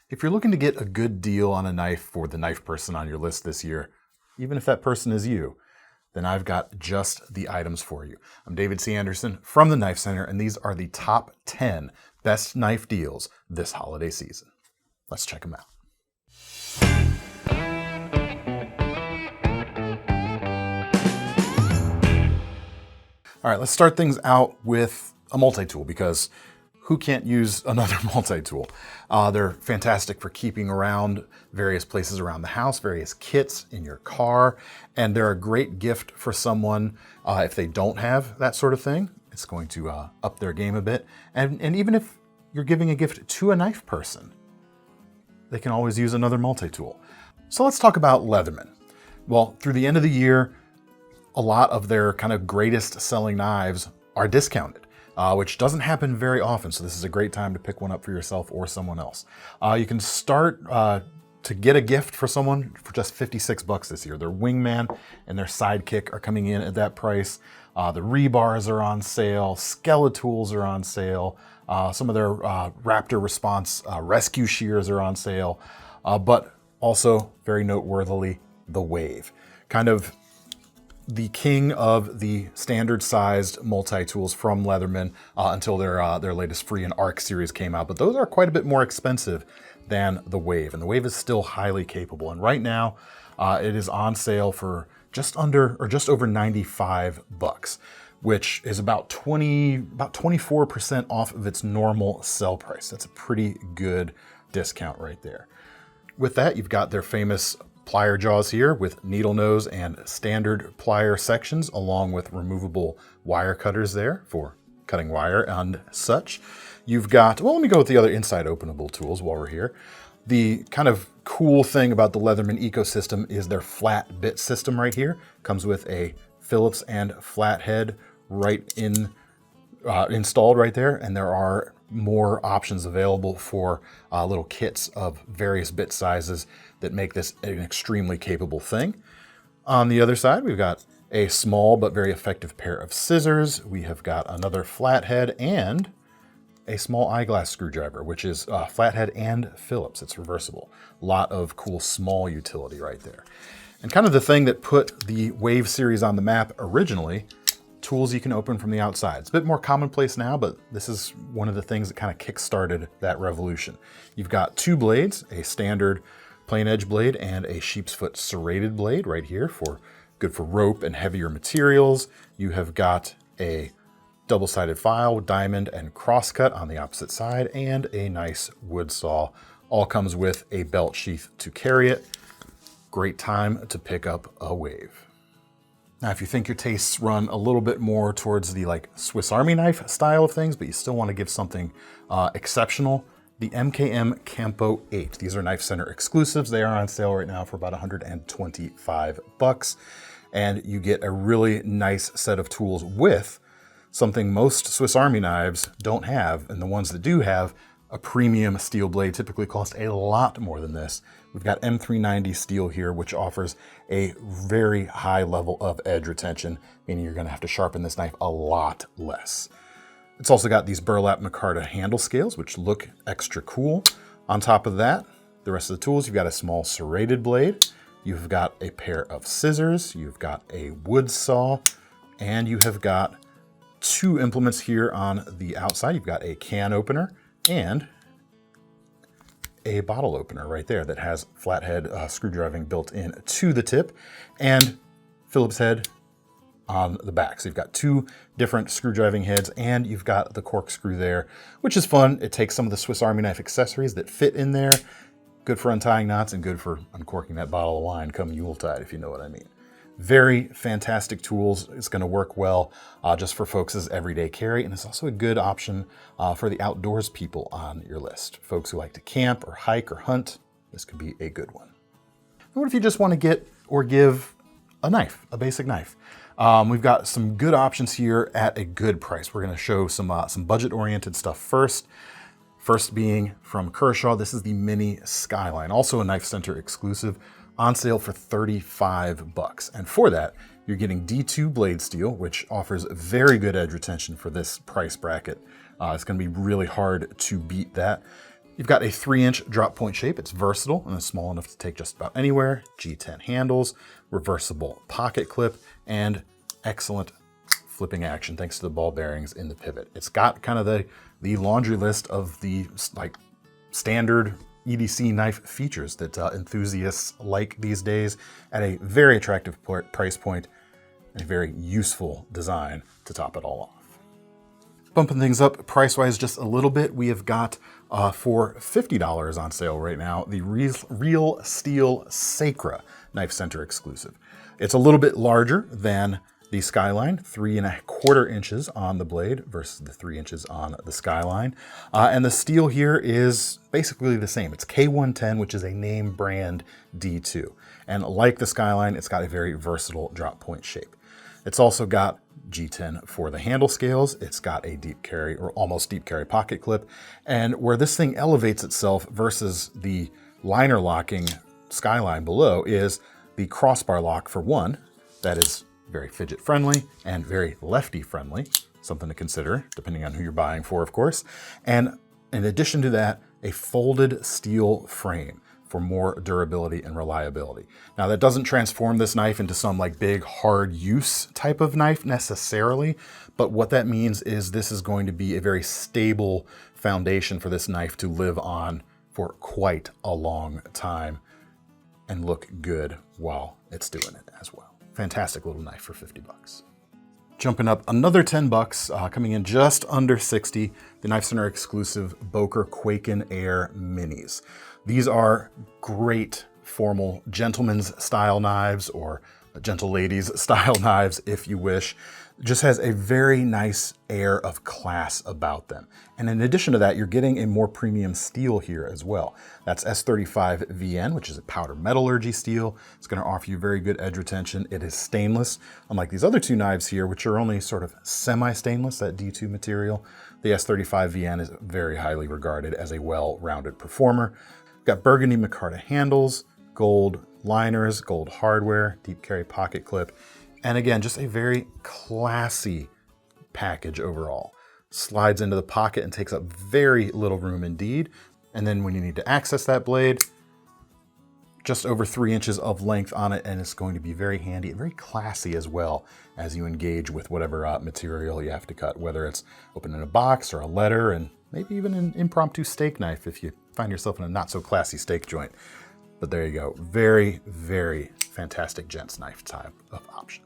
If you're looking to get a good deal on a knife for the knife person on your list this year, even if that person is you, then I've got just the items for you. I'm David C. Anderson from the Knife Center, and these are the top 10 best knife deals this holiday season. Let's check them out. All right, let's start things out with a multi-tool, because who can't use another multi-tool? They're fantastic for keeping around various places around the house, various kits in your car, and they're a great gift for someone if they don't have that sort of thing. It's going to up their game a bit. And even if you're giving a gift to a knife person, they can always use another multi-tool. So let's talk about Leatherman. Well, through the end of the year, a lot of their kind of greatest selling knives are discounted, which doesn't happen very often. So this is a great time to pick one up for yourself or someone else. You can start to get a gift for someone for just $56 this year. Their Wingman and their Sidekick are coming in at that price. The rebars are on sale. Skeletools are on sale. Some of their Raptor Response rescue shears are on sale. But also, very noteworthily, the Wave. Kind of the king of the standard-sized multi-tools from Leatherman until their latest Free and Arc series came out. But those are quite a bit more expensive than the Wave, and the Wave is still highly capable. And right now, it is on sale for just under or just over $95, which is about 24% off of its normal sell price. That's a pretty good discount right there. With that, you've got their famous plier jaws here with needle nose and standard plier sections, along with removable wire cutters there for cutting wire and such. You've got, well, let me go with the other inside openable tools while we're here. The kind of cool thing about the Leatherman ecosystem is their flat bit system right here. Comes with a Phillips and flathead installed right there, and there are more options available for little kits of various bit sizes that make this an extremely capable thing. On the other side, we've got a small but very effective pair of scissors. We have got another flathead and a small eyeglass screwdriver, which is flathead and Phillips. It's reversible. A lot of cool small utility right there. And kind of the thing that put the Wave series on the map originally, tools you can open from the outside. It's a bit more commonplace now, but this is one of the things that kind of kick-started that revolution. You've got two blades, a standard plain edge blade and a sheep's foot serrated blade right here for good for rope and heavier materials. You have got a double-sided file with diamond and crosscut on the opposite side, and a nice wood saw. All comes with a belt sheath to carry it. Great time to pick up a Wave. Now, if you think your tastes run a little bit more towards the like Swiss Army knife style of things, but you still want to give something exceptional, the MKM Campo 8. These are Knife Center exclusives. They are on sale right now for about $125. And you get a really nice set of tools with something most Swiss Army knives don't have, and the ones that do have a premium steel blade typically cost a lot more than this. We've got M390 steel here, which offers a very high level of edge retention, meaning you're going to have to sharpen this knife a lot less. It's also got these burlap micarta handle scales, which look extra cool. On top of that, the rest of the tools, you've got a small serrated blade, you've got a pair of scissors, you've got a wood saw, and you have got two implements here on the outside. You've got a can opener and a bottle opener right there that has flathead screwdriving built in to the tip, and Phillips head on the back. So you've got two different screwdriving heads, and you've got the corkscrew there, which is fun. It takes some of the Swiss Army knife accessories that fit in there. Good for untying knots and good for uncorking that bottle of wine come Yuletide, if you know what I mean. Very fantastic tools. It's going to work well just for folks' everyday carry, and it's also a good option for the outdoors people on your list. Folks who like to camp or hike or hunt, this could be a good one. And what if you just want to get or give a knife, a basic knife? We've got some good options here at a good price. We're going to show some budget-oriented stuff first. First being from Kershaw, this is the Mini Skyline, also a Knife Center exclusive, on sale for $35. And for that, you're getting D2 blade steel, which offers very good edge retention for this price bracket. It's going to be really hard to beat that. You've got a 3-inch drop point shape. It's versatile and it's small enough to take just about anywhere. G10 handles, reversible pocket clip, and excellent flipping action thanks to the ball bearings in the pivot. It's got kind of the laundry list of the like standard EDC knife features that enthusiasts like these days at a very attractive price point and a very useful design to top it all off. Bumping things up price-wise just a little bit, we have got for $50 on sale right now, the Real Steel Sacra KnifeCenter exclusive. It's a little bit larger than the Skyline, 3¼ inches on the blade versus the 3 inches on the Skyline. And the steel here is basically the same. It's K110, which is a name brand D2. And like the Skyline, it's got a very versatile drop point shape. It's also got G10 for the handle scales. It's got a deep carry or almost deep carry pocket clip. And where this thing elevates itself versus the liner locking Skyline below is the crossbar lock for one. That is very fidget friendly and very lefty friendly, something to consider depending on who you're buying for, of course. And in addition to that, a folded steel frame for more durability and reliability. Now that doesn't transform this knife into some like big hard use type of knife necessarily, but what that means is this is going to be a very stable foundation for this knife to live on for quite a long time and look good while it's doing it as well. Fantastic little knife for 50 bucks. Jumping up another 10 bucks, coming in just under 60, the KnifeCenter exclusive Boker Kwaiken Air Minis. These are great formal gentleman's style knives or gentle ladies style knives, if you wish. Just has a very nice air of class about them. And in addition to that, you're getting a more premium steel here as well. That's S35 VN, which is a powder metallurgy steel. It's going to offer you very good edge retention. It is stainless, unlike these other two knives here, which are only sort of semi-stainless, that D2 material. The S35 VN is very highly regarded as a well-rounded performer. We've got burgundy micarta handles, gold liners, gold hardware, deep carry pocket clip, and again, just a very classy package overall. Slides into the pocket and takes up very little room indeed. And then when you need to access that blade, just over 3 inches of length on it, and it's going to be very handy and very classy as well as you engage with whatever material you have to cut, whether it's opening a box or a letter, and maybe even an impromptu steak knife if you find yourself in a not so classy steak joint. But there you go. Very, very fantastic gents knife type of option.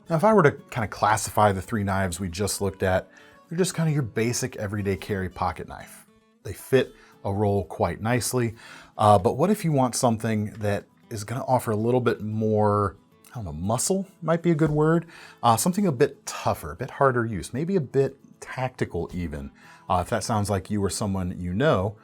Now, if I were to kind of classify the three knives we just looked at, they're just kind of your basic everyday carry pocket knife. They fit a roll quite nicely. But what if you want something that is going to offer a little bit more, I don't know, muscle might be a good word. Something a bit tougher, a bit harder use, maybe a bit tactical even. If that sounds like you or someone you know,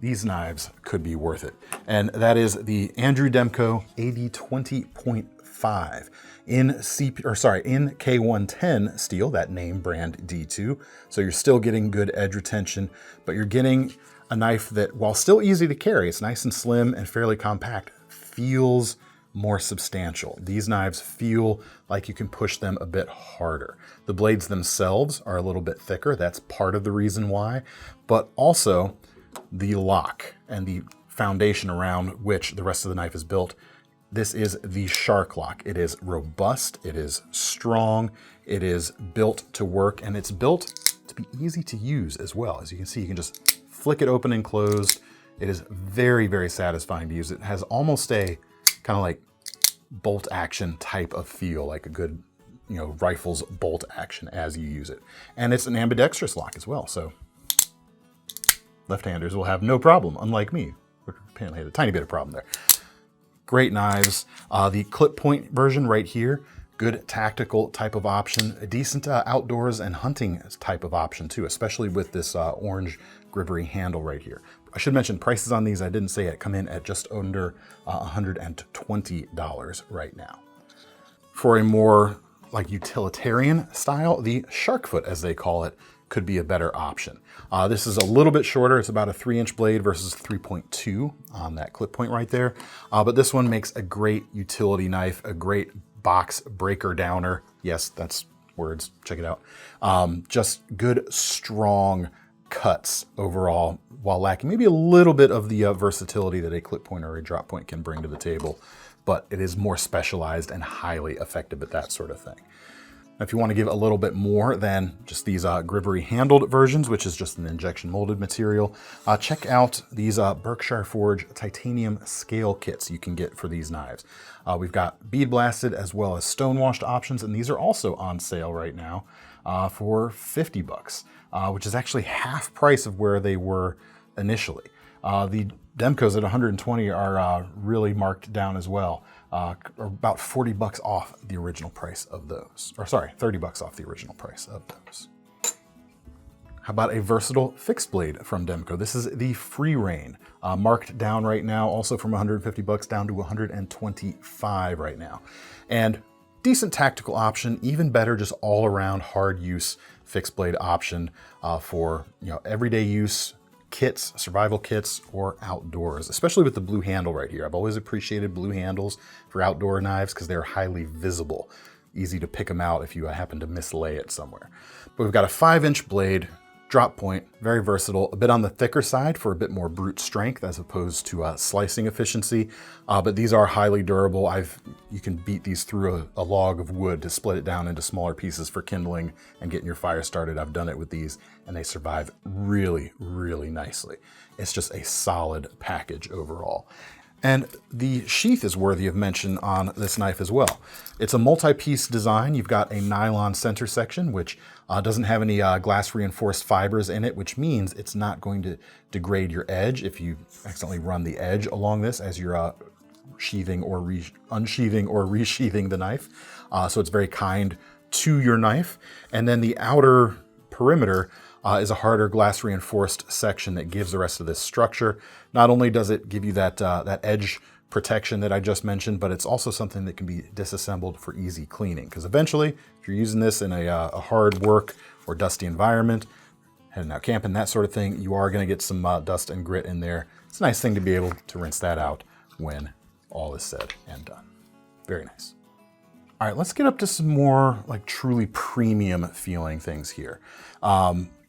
these knives could be worth it. And that is the Andrew Demko AD20.5 in K110 steel, that name brand D2. So you're still getting good edge retention, but you're getting a knife that, while still easy to carry, it's nice and slim and fairly compact, feels more substantial. These knives feel like you can push them a bit harder. The blades themselves are a little bit thicker. That's part of the reason why, but also the lock and the foundation around which the rest of the knife is built. This is the Shark lock. It is robust, it is strong, it is built to work, and it's built to be easy to use as well. As you can see, you can just flick it open and closed. It is very, very satisfying to use. It has almost a kind of like bolt action type of feel, like a good, rifle's bolt action as you use it. And it's an ambidextrous lock as well, so left-handers will have no problem, unlike me, which apparently had a tiny bit of problem there. Great knives. The clip point version right here, good tactical type of option, a decent outdoors and hunting type of option too, especially with this orange gribbery handle right here. I should mention prices on these, I didn't say it, come in at just under $120 right now. For a more like utilitarian style, the shark foot, as they call it, could be a better option. This is a little bit shorter. It's about a 3-inch blade versus 3.2 on that clip point right there. But this one makes a great utility knife, a great box breaker downer. Yes, that's words, check it out. Just good, strong, cuts overall, while lacking maybe a little bit of the versatility that a clip point or a drop point can bring to the table, but it is more specialized and highly effective at that sort of thing. Now, if you want to give a little bit more than just these Gribbery handled versions, which is just an injection molded material, check out these Berkshire Forge titanium scale kits you can get for these knives. We've got bead blasted as well as stone washed options, and these are also on sale right now for 50 bucks, which is actually half price of where they were initially. The Demkos at 120 are really marked down as well, or about 40 bucks off the original price of those. Or sorry, 30 bucks off the original price of those. How about a versatile fixed blade from Demko? This is the FREEREIGN, marked down right now, also from 150 bucks down to 125 right now. And decent tactical option, even better, just all around hard use fixed blade option for everyday use, kits, survival kits, or outdoors, especially with the blue handle right here. I've always appreciated blue handles for outdoor knives because they're highly visible, easy to pick them out if you happen to mislay it somewhere. But we've got a 5-inch blade, drop point, very versatile, a bit on the thicker side for a bit more brute strength as opposed to slicing efficiency, but these are highly durable. You can beat these through a log of wood to split it down into smaller pieces for kindling and getting your fire started. I've done it with these and they survive really, really nicely. It's just a solid package overall. And the sheath is worthy of mention on this knife as well. It's a multi-piece design. You've got a nylon center section, which doesn't have any glass reinforced fibers in it, which means it's not going to degrade your edge if you accidentally run the edge along this as you're sheathing or unsheathing or resheathing the knife. So it's very kind to your knife. And then the outer perimeter is a harder glass reinforced section that gives the rest of this structure. Not only does it give you that edge protection that I just mentioned, but it's also something that can be disassembled for easy cleaning. Because eventually, if you're using this in a hard work or dusty environment, heading out camping, that sort of thing, you are going to get some dust and grit in there. It's a nice thing to be able to rinse that out when all is said and done. Very nice. All right, let's get up to some more like truly premium feeling things here.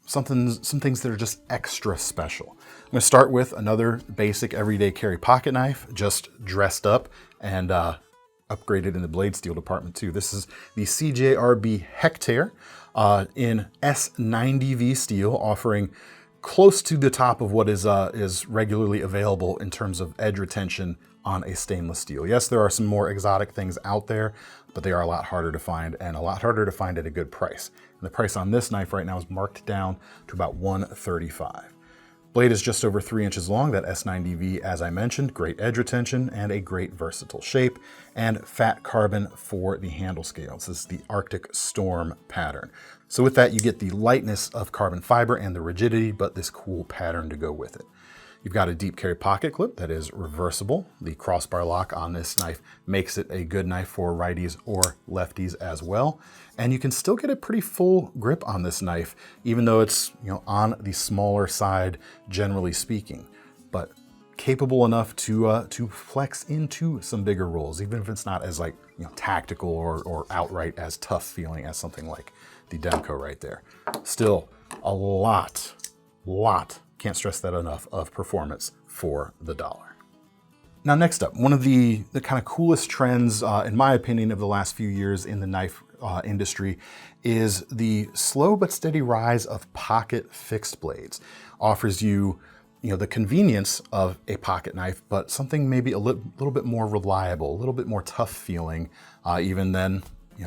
Some things that are just extra special. I'm gonna start with another basic everyday carry pocket knife, just dressed up and upgraded in the blade steel department too. This is the CJRB Hectare in S90V steel, offering close to the top of what is regularly available in terms of edge retention on a stainless steel. Yes, there are some more exotic things out there, but they are a lot harder to find and a lot harder to find at a good price. And the price on this knife right now is marked down to about $135. Blade is just over 3 inches long, that S90V, as I mentioned, great edge retention and a great versatile shape, and fat carbon for the handle scales. This is the Arctic Storm pattern. So with that, you get the lightness of carbon fiber and the rigidity, but this cool pattern to go with it. You've got a deep carry pocket clip that is reversible. The crossbar lock on this knife makes it a good knife for righties or lefties as well. And you can still get a pretty full grip on this knife, even though it's on the smaller side, generally speaking, but capable enough to flex into some bigger rolls, even if it's not as tactical or outright as tough feeling as something like the Demko right there. Still a lot, can't stress that enough, of performance for the dollar. Now next up, one of the kind of coolest trends, in my opinion, of the last few years in the knife industry is the slow but steady rise of pocket fixed blades. Offers you, the convenience of a pocket knife, but something maybe a little bit more reliable, a little bit more tough feeling, even than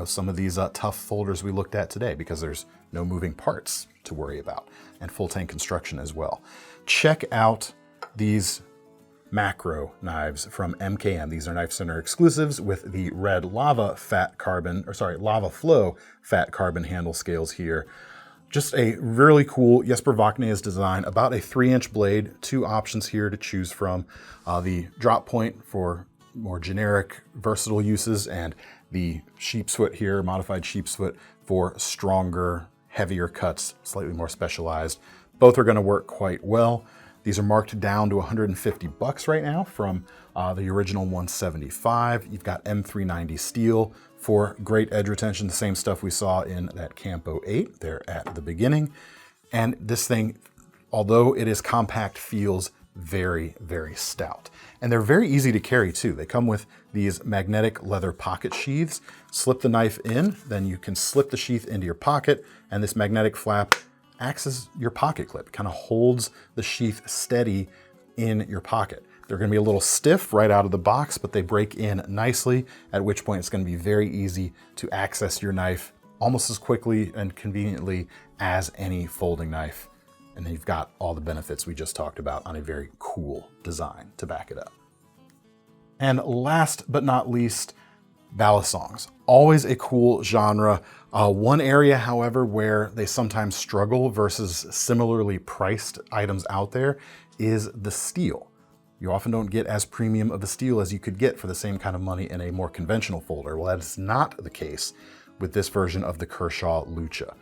some of these tough folders we looked at today, because there's no moving parts to worry about, and full tank construction as well. Check out these Makro knives from MKM. These are KnifeCenter exclusives with the red lava flow fat carbon handle scales here. Just a really cool Jesper Vakne's design, about a 3-inch blade, 2 options here to choose from. The drop point for more generic, versatile uses, and the sheep's foot here, modified sheep's foot for stronger, heavier cuts, slightly more specialized. Both are gonna work quite well. These are marked down to 150 bucks right now from the original 175. You've got M390 steel for great edge retention, the same stuff we saw in that Campo 8 there at the beginning. And this thing although it is compact, feels very, very stout. And they're very easy to carry too. They come with these magnetic leather pocket sheaths. Slip the knife in, then you can slip the sheath into your pocket, and this magnetic flap acts as your pocket clip. It kind of holds the sheath steady in your pocket. They're gonna be a little stiff right out of the box, but they break in nicely, at which point it's gonna be very easy to access your knife almost as quickly and conveniently as any folding knife. And then you've got all the benefits we just talked about on a very cool design to back it up. And last but not least, balisongs. Always a cool genre. One area, however, where they sometimes struggle versus similarly priced items out there is the steel. You often don't get as premium of a steel as you could get for the same kind of money in a more conventional folder. Well, that is not the case with this version of the Kershaw Lucha.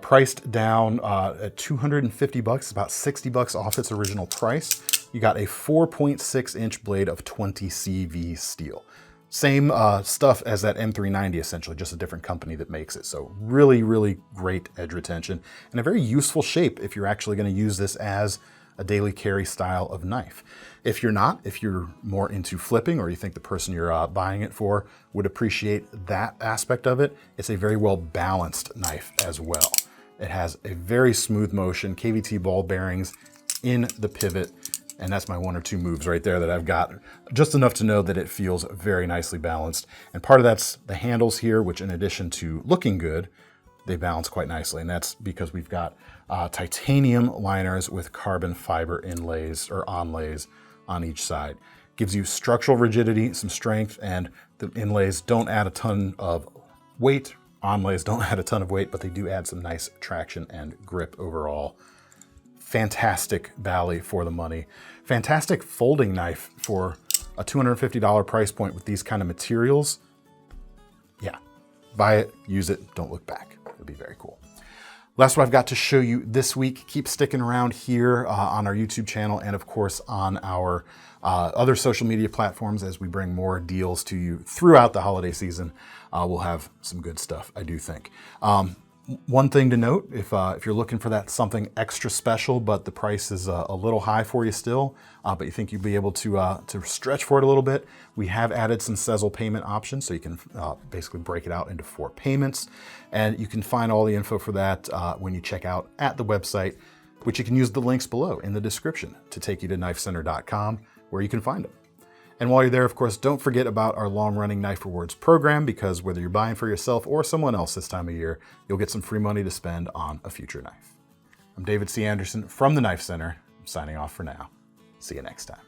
Priced down at $250, about $60 off its original price. You got a 4.6 inch blade of 20 CV steel. Same stuff as that M390 essentially, just a different company that makes it. So really, really great edge retention and a very useful shape if you're actually gonna use this as a daily carry style of knife. If you're not, if you're more into flipping or you think the person you're buying it for would appreciate that aspect of it, it's a very well balanced knife as well. It has a very smooth motion, KVT ball bearings in the pivot, and that's my 1 or 2 moves right there that I've got. Just enough to know that it feels very nicely balanced. And part of that's the handles here, which in addition to looking good, they balance quite nicely. And that's because we've got titanium liners with carbon fiber inlays or onlays on each side. Gives you structural rigidity, some strength, and the inlays don't add a ton of weight. Onlays don't add a ton of weight, but they do add some nice traction and grip overall. Fantastic bally for the money. Fantastic folding knife for a $250 price point with these kind of materials. Yeah, buy it, use it, don't look back. It'll be very cool. That's what I've got to show you this week. Keep sticking around here on our YouTube channel and of course on our other social media platforms as we bring more deals to you throughout the holiday season. We'll have some good stuff, I do think. One thing to note, if you're looking for that something extra special, but the price is a little high for you still, but you think you'll be able to stretch for it a little bit, we have added some sezzle payment options, so you can basically break it out into 4 payments. And you can find all the info for that when you check out at the website, which you can use the links below in the description to take you to KnifeCenter.com, where you can find them. And while you're there, of course, don't forget about our long-running Knife Rewards program, because whether you're buying for yourself or someone else this time of year, you'll get some free money to spend on a future knife. I'm David C. Anderson from the Knife Center. I'm signing off for now. See you next time.